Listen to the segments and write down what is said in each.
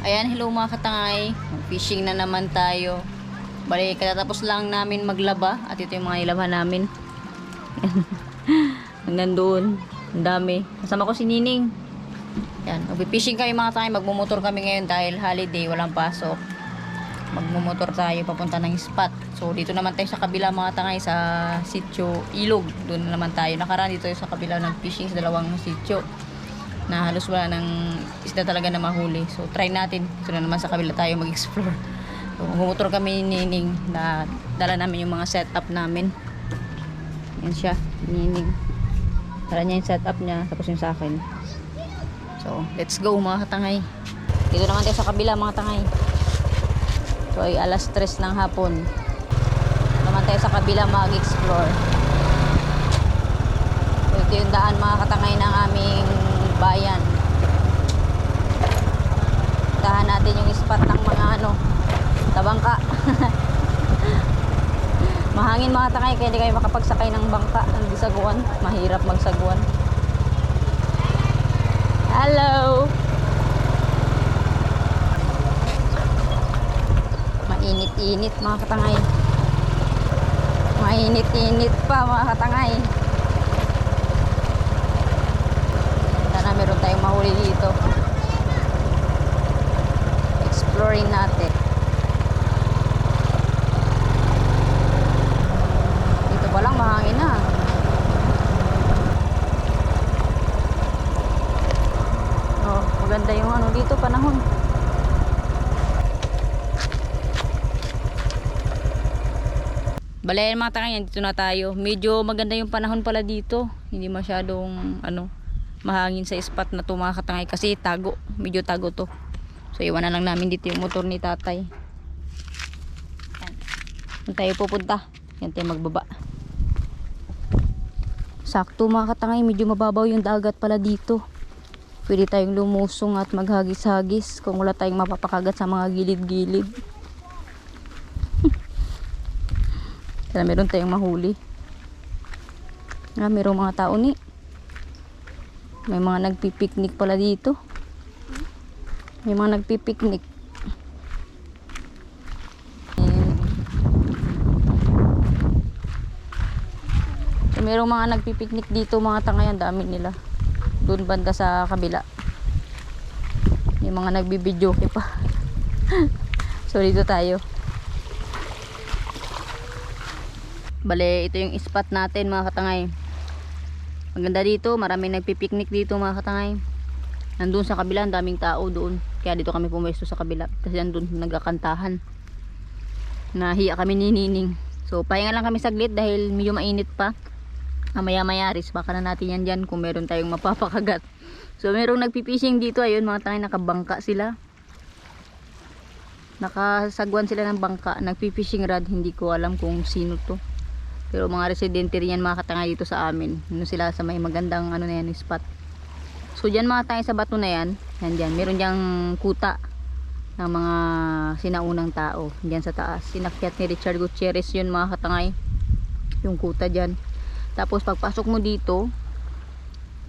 Ayan, hello mga katangay. Fishing na naman tayo. Bali, katatapos lang namin maglaba. At ito yung mga ilaban namin. Hanggang doon. Ang dami. Kasama ko si Nining. Yan, mag-fishing kami mga katangay. Magmumotor kami ngayon dahil holiday, walang pasok. Magmumotor tayo papunta ng spot. So, dito naman tayo sa kabila mga katangay sa sitio Ilog. Doon naman tayo. Nakaraan dito sa kabila ng fishing sa dalawang sitio. Na halos wala ng isda talaga na mahuli. So try natin. Ito na naman sa kabila tayo mag-explore. So magmumotor kami ni Nining na dala namin yung mga setup namin. Yan siya, Nining. Dala niya yung setup niya tapos yung sa akin. So let's go mga katangay. Dito naman tayo sa kabila mga tangay. So ay alas 3 ng hapon. Dito naman tayo sa kabila mag-explore. So ito yung daan mga katangay ng aming bayan. Tahan natin yung spot ng mga tabangka. Mahangin mga tangay kaya hindi kayo makapagsakay ng bangka ng bisaguan. Mahirap magsaguan. Hello. Mainit-init mga katangay. Mainit-init pa mga katangay. Sana meron tayong mahuli dito. Exploring natin. Dito pa lang mahangin na. Oh, maganda yung dito panahon. Balayan mga tangayan, dito na tayo. Medyo maganda yung panahon pala dito. Hindi masyadong mahangin sa spot na to mga katangay kasi tago, medyo tago to. So iwanan lang namin dito yung motor ni tatay. Yan. Saan tayo pupunta? Yan tayo magbaba. Sakto mga katangay, medyo mababaw yung dagat pala dito. Pwede tayong lumusong at maghagis-hagis kung wala tayong mapapakagat sa mga gilid-gilid. Kaya meron tayong mahuli. Merong mga tao ni. May mga nagpipiknik pala dito. May mga nagpipiknik. So, merong mga nagpipiknik dito mga tangayan. Dami nila. Doon banda sa kabila. May mga nagbibidyo pa. So dito tayo. Bale, ito yung spot natin mga katangay. Maganda dito, maraming nagpipiknik dito mga katangay. Nandun sa kabila, ang daming tao doon. Kaya dito kami pumwesto sa kabila. Kasi nandun nagkakantahan. Nahiya kami ni Nining. So pahinga lang kami saglit dahil medyo mainit pa. Maya ris, baka na natin yan dyan kung meron tayong mapapakagat. So merong nagpipishing dito. Ayun mga katangay, nakabangka sila. Nakasagwan sila ng bangka. Nagpipishing rod, hindi ko alam kung sino to. Pero mga residente rin yan mga katangay dito sa amin. Sila sa may magandang na yan, spot. So dyan mga katangay sa bato na yan. Yan dyan. Meron dyang kuta ng mga sinaunang tao. Dyan sa taas. Sinakyat ni Richard Gutierrez yun mga katangay. Yung kuta dyan. Tapos pagpasok mo dito.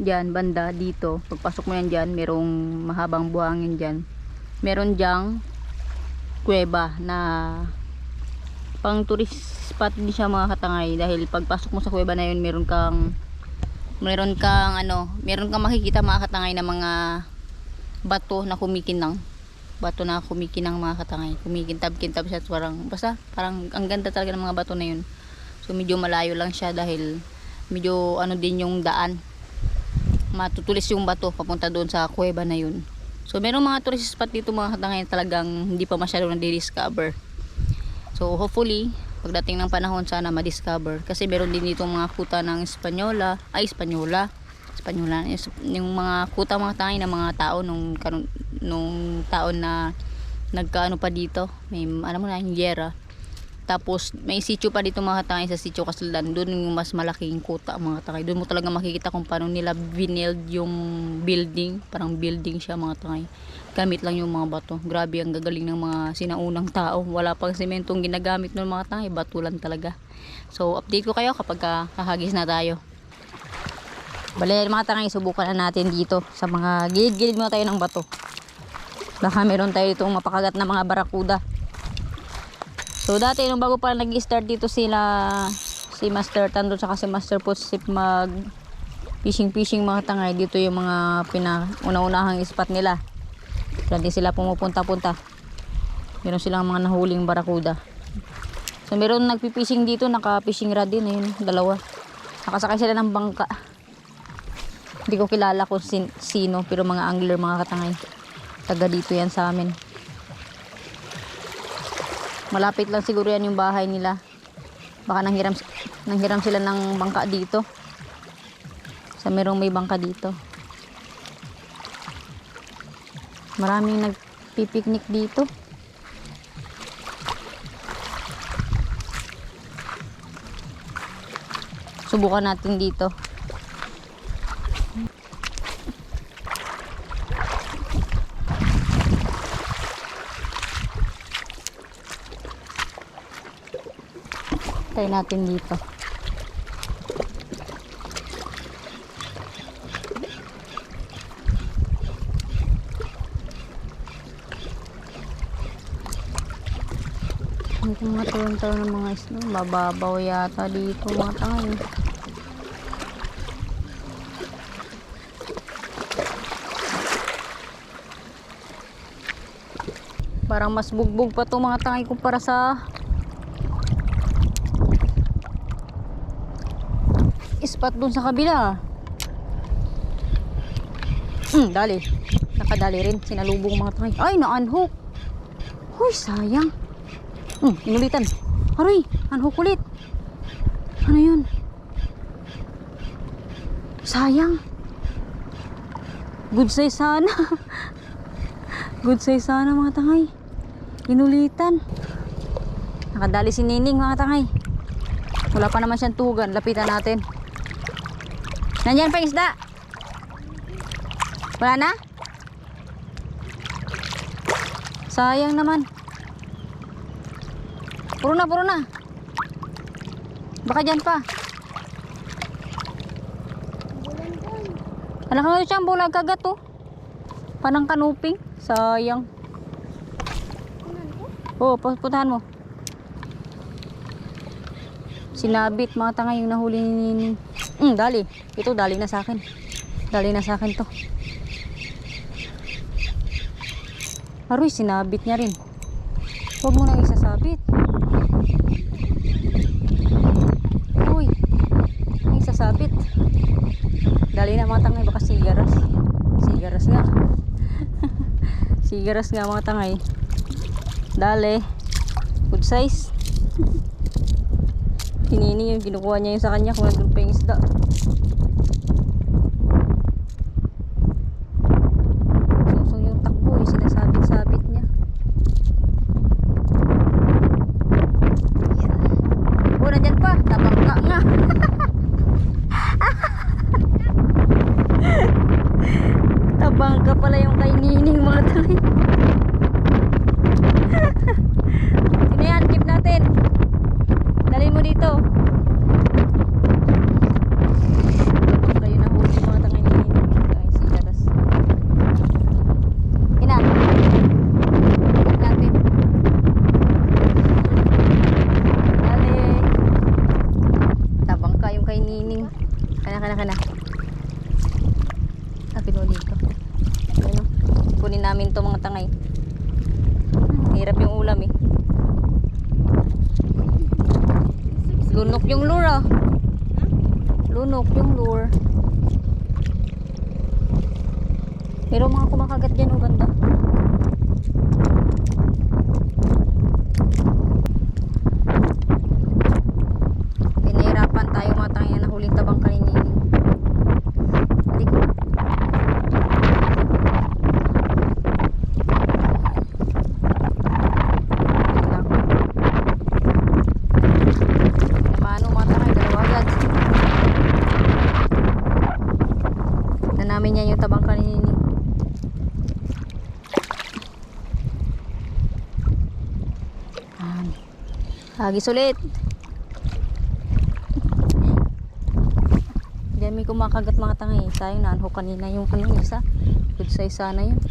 Dyan banda dito. Pagpasok mo yan dyan. Merong mahabang buhangin dyan. Meron dyang kuweba na pang tourist spot din siya mga katangay dahil pagpasok mo sa kuweba na yun meron kang makikita mga katangay na mga bato na kumikinang mga katangay, kumikintab-kintab siya, parang ang ganda talaga ng mga bato na yun. So medyo malayo lang siya dahil medyo din yung daan, matutulis yung bato papunta doon sa kuweba na yun. So merong mga tourist spot dito mga katangay talagang hindi pa masyadong na-discover. So hopefully pagdating ng panahon sana ma-discover kasi meron din dito mga kuta ng Espanyola, yung mga kuta mga tangay ng mga tao nung taon na nagkaano pa dito, may alam mo na yung giyera. Tapos may sitio pa dito mga katangay sa sitio Kasuldan. Doon yung mas malaking kuta mga katangay. Doon mo talaga makikita kung paano nila binild yung building. Parang building siya mga katangay. Gamit lang yung mga bato. Grabe ang gagaling ng mga sinaunang tao. Wala pang sementong ginagamit ng mga katangay. Bato lang talaga. So update ko kayo kapag kahagis na tayo. Bale mga katangay, subukan na natin dito. Sa mga gilid-gilid muna tayo ng bato. Baka meron tayo itong mapakagat na mga barakuda. So dati nung bago pa nag-start dito sila, si Master Tando saka si Master Putsip mag fishing mga tangay, dito yung mga una-unahang spot nila. Kaya di sila pumupunta-punta. Meron silang mga nahuling barakuda. So meron nagpipishing dito, naka-fishing rod din, ayun, dalawa. Nakasakay sila ng bangka. Hindi ko kilala kung sino, pero mga angler, mga katangay. Taga dito yan sa amin. Malapit lang siguro yan yung bahay nila. Baka nanghiram sila ng bangka dito. Sa merong may bangka dito. Maraming nagpipiknik dito. Subukan natin dito. Try natin dito. Ito mga talon-talon ng mga isno. Mababaw yata dito mga tangay. Parang mas bugbog pa to mga tangay kumpara sa spot dun sa kabila. Dali. Nakadali rin. Sinalubong mga tangay. Ay, na-unhook. Huy, sayang. Inulitan. Aray, unhook ulit. Ano yun? Sayang. Good size sana. Good size sana mga tangay. Inulitan. Nakadali si Nining mga tangay. Wala pa naman siyang tugan. Lapitan natin. Nandyan pa isda. Wala na? Sayang naman. Puro na. Baka dyan pa. Anak nga siyang bulag kagat oh. Panang kanuping. Sayang. Oh, puntahan mo. Sinabit mga tangay yung nahuli ni dali. Ito dali na sa akin. Dali na sa akin to. Aroy, sinabit niya rin. Huwag mo nang isasabit. Uy, nang isasabit. Dali na mga tangay, baka sigaras. Sigaras nga. Sigaras nga mga tangay. Dali. Good size. Pinini yung kinukuha niya yung sa kanya kung nandun pa yung isda. Susong yung takbo yung sinasabit-sabit niya. Yan. Oh, nandyan pa. Nabangka nga. Nabangka pala yung kay Nining mga tali. Sino yan? Keep natin. Dalhin mo dito. Kayo na huli mga tangay ni ay sigaras. Ina. Keep natin. Dali. Tabang ka yung kay Nining. Kana. Tapin mo dito. Ano? Kunin namin to mga tangay. Hirap yung ulam eh. Lunok yung lure ah. Lunok yung lure. Pero mga kumakagat dyan oh, ganda. Pinahirapan tayo mga tangay na huling tabang kanini. Hindi ko. Namin yan yung tabang kanini. Hagis ulit. Diyan may kumakagat mga tangay. Sayang na-unhook kanina yung isa. Good size sana yun.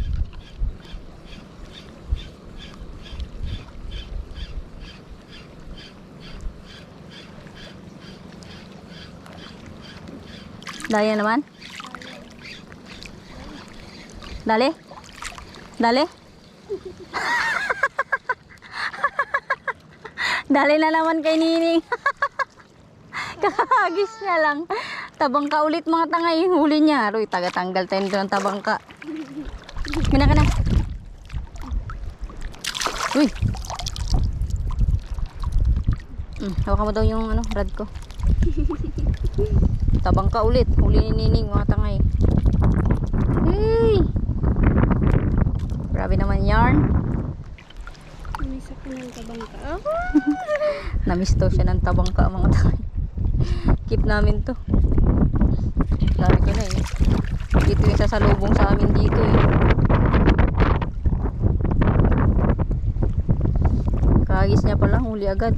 Dali na naman. Dali. Dali. Dali na naman kay Nining. Kakagis niya lang. Tabangka ulit mga tangay. Huli niya. Aroy, taga-tanggal tayo nito ng tabangka. Kina ka na. Uy. Hawakan mo daw yung rad ko. Tabangka ulit. Huli ni Nining mga tangay. Hey. Grabe naman yarn. Namiss ako ng tabangka. Namiss daw siya ng tabangka mga tangay. Keep namin to. Sabi ko na eh. Dito yung sasalubong sa amin dito eh. Kaagis niya palang, huli agad.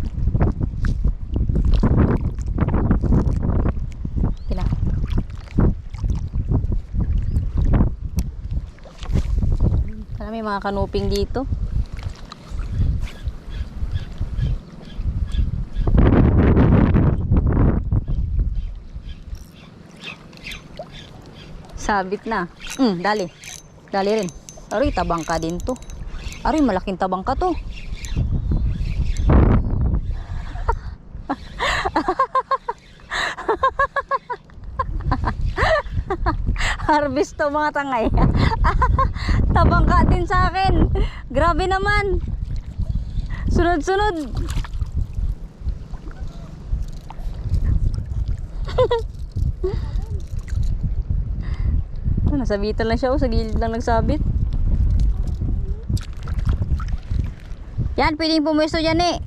Kina. Sana may mga kanuping dito. Sabit na. Dali. Dali rin. Aroy, tabangka din to. Aroy, malaking tabangka to. Harvest to mga tangay. Tabangka din sa akin. Grabe naman. Sunod-sunod. Nasabitan lang siya, sa gilid lang nagsabit. Yan, pwedeng pumwesto dyan eh.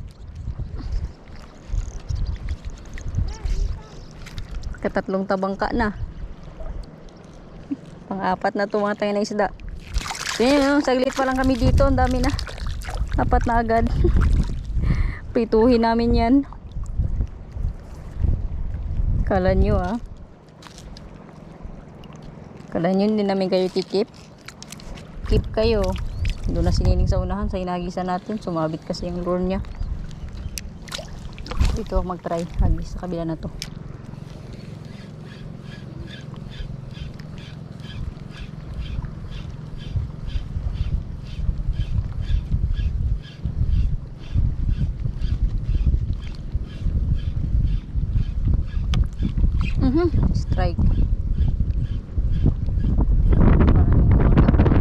Katatlong tabangka na. Pang-apat na ito mga tayo na isda. So yun, saglit pa lang kami dito. Ang dami na. Apat na agad. Prituhin namin yan. Kala nyo ah. Kala nyo hindi namin kayo kikip. Keep kayo. Doon na sinining sa unahan. Sa inagisan natin. Sumabit kasi yung lure niya. Dito ako mag-try. Hagis sa kabila na to. Strike.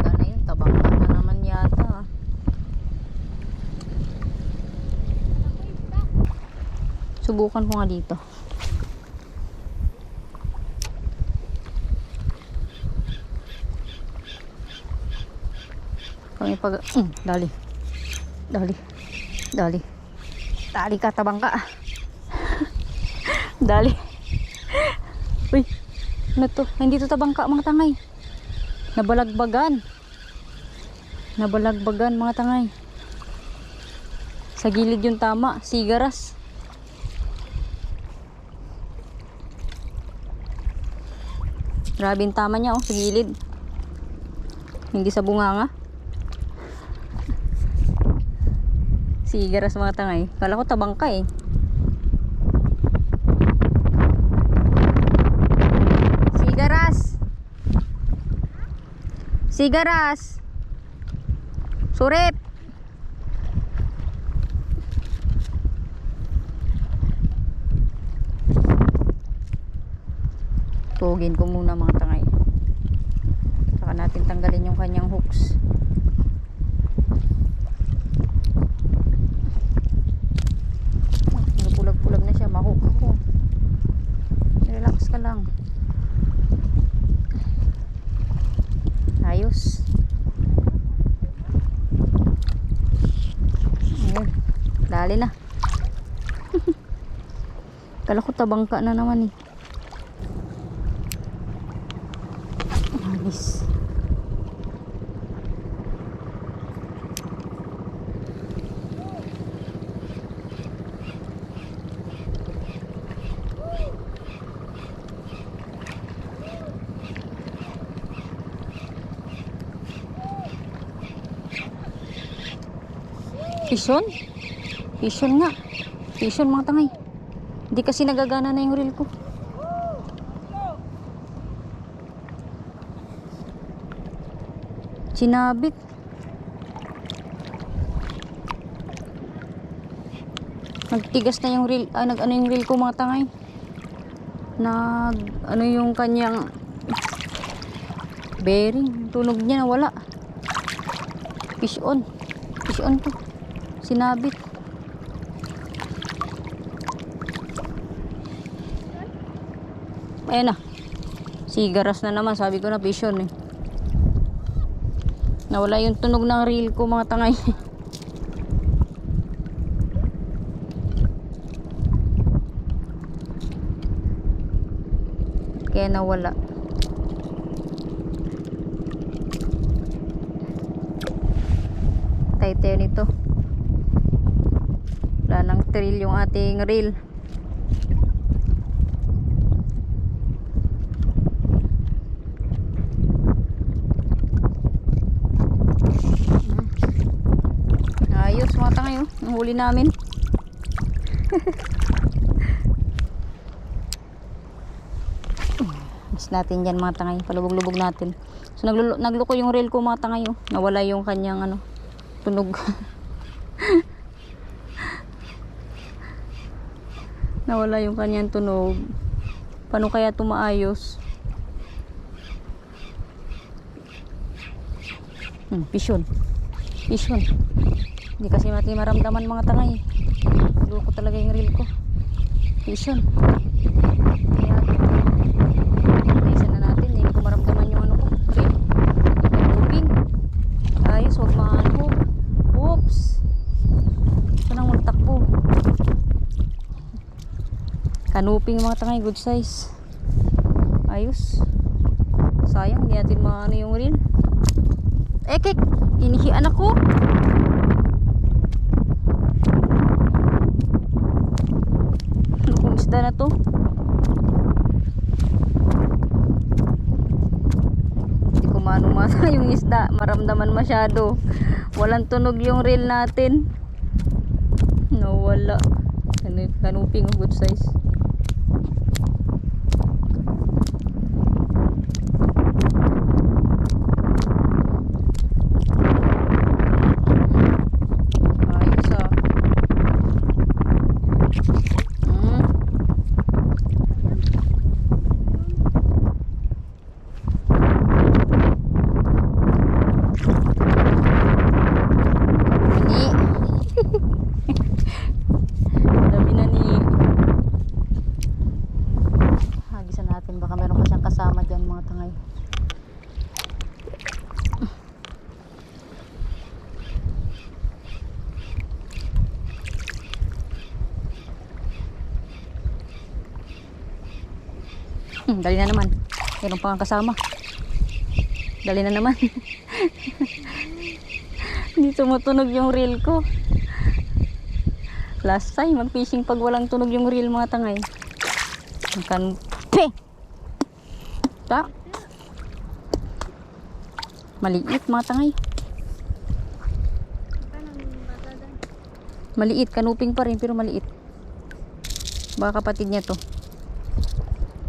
Parang yung tabangka na naman yata. Subukan ko nga dito. Kami pag dali. Dali. Dali. Dali ka tabangka. Dali. Uy, ano to? Hindi to tabangka mga tangay. Nabalagbagan. Nabalagbagan mga tangay. Sa gilid yung tama, sigaras. Grabe yung tama niya oh, sa gilid. Hindi sa bunganga. Sigaras mga tangay. Kala ko tabangka eh. Sigaras. Surip. Tugin ko muna mga tangay. Saka natin tanggalin yung kanyang hooks. Pulag-pulag na siya. Mahook ako. Relax ka lang. Ayos. Ayan. Dali na. Kala ko tabangka na naman eh. Ayos. Pison? Pison nga. Pison mga tangay. Hindi kasi nagagana na yung reel ko. Sinabit. Nagtigas na yung reel. Ay, nag-ano yung reel ko mga tangay. Ano yung kanyang bearing. Tunog niya nawala. Fish on. Fish on to. Sinabit. Ayan na. Sigaras na naman. Sabi ko na fish on eh. Nawala yung tunog ng reel ko mga tangay. Kaya nawala. Tayo nito. Wala nang thrill yung ating reel. Ayos mga tangay oh. Ang huli namin. Miss natin yan mga tangay. Palubog-lubog natin. So nagluko yung reel ko mga tangay oh. Nawala yung kanyang ano, tunog. Nawala yung kanyang tunog. Paano kaya tumaayos? Pishon. Pishon. Hindi kasi natin maramdaman mga tangay. Luko talaga yung reel ko. Pishon. Kaya isa na natin. Hindi ko maramdaman yung ano ko. Reel. Moving. Ayos. Huwag maano. Oops. Ito nang magtakbo. Kanuping mga tangay. Good size. Ayos. Sayang. Hindi natin maano yung reel. Ekek. Inihian ako. Ano kung isda na to? Hindi ko mano-masa yung isda. Maramdaman masyado. Walang tunog yung reel natin. Nawala. Kanuping good size. Dali na naman. Meron pa kang kasama. Dali na naman. Hindi tumutunog yung reel ko. Last time, mag-fishing pag walang tunog yung reel mga tangay. Pe! Ta! Maliit mga tangay. Maliit. Kanuping pa rin pero maliit. Baka kapatid niya to.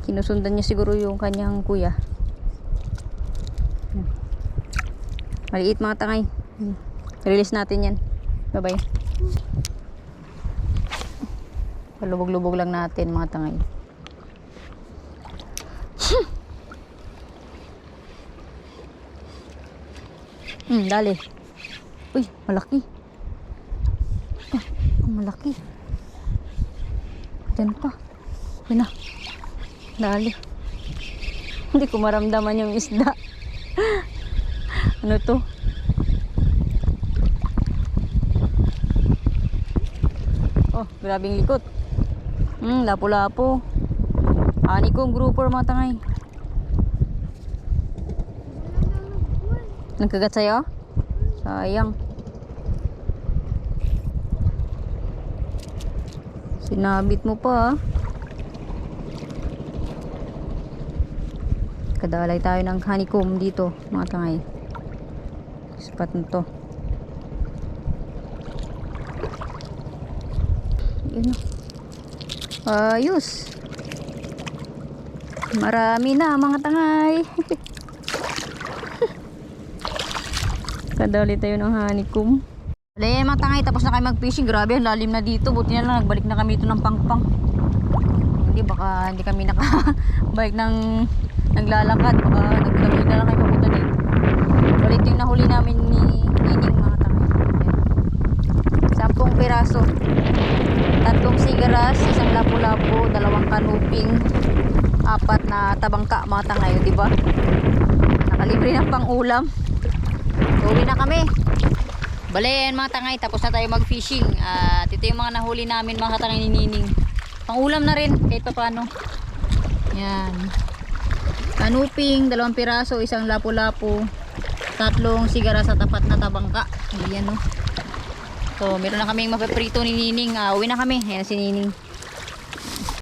Sinusundan niya siguro yung kanyang kuya. Maliit mga tangay. Release natin yan. Bye bye. Palubog-lubog lang natin mga tangay. Dali. Uy, malaki. Malaki. Diyan pa. Yun na. Dali. Hindi ko maramdaman yung isda. Ano to? Oh, grabing likot. Lapo-lapo. Ani kong grouper mga tangay. Nagkagat sa'yo? Sayang. Sinabit mo pa. Kadalay tayo ng honeycomb dito mga tangay. Spot na to. Yun na. Ayos. Marami na mga tangay. Nakadali tayo ng honeycomb. Wala yan mga tangay, tapos na kayo mag-fishing. Grabe, ang lalim na dito. Buti na lang, nagbalik na kami dito ng pangpang. Hindi, baka hindi kami nakabalik ng naglalakad. Baka naglalakad na lang kayo papunta dito. Ulit yung nahuli namin ni Nining mga tangay. 10 piraso. 3 sigaras, 1 lapu-lapu, 2 kanuping, 4 na tabangka mga tangay, di ba? Nakalibre ng pang-ulam. Uwi na kami. Bale, yan mga tangay, tapos na tayo mag-fishing. At ito yung mga nahuli namin mga tangay ni Nining. Pang-ulam na rin, kahit pa paano. Yan. Kanuping, 2 piraso, 1 lapu-lapu, 3 sigaras sa tapat na tabangka. Ayan, no. So, meron na kaming mapaprito ni Nining. Uwi na kami. Ayan si Nining.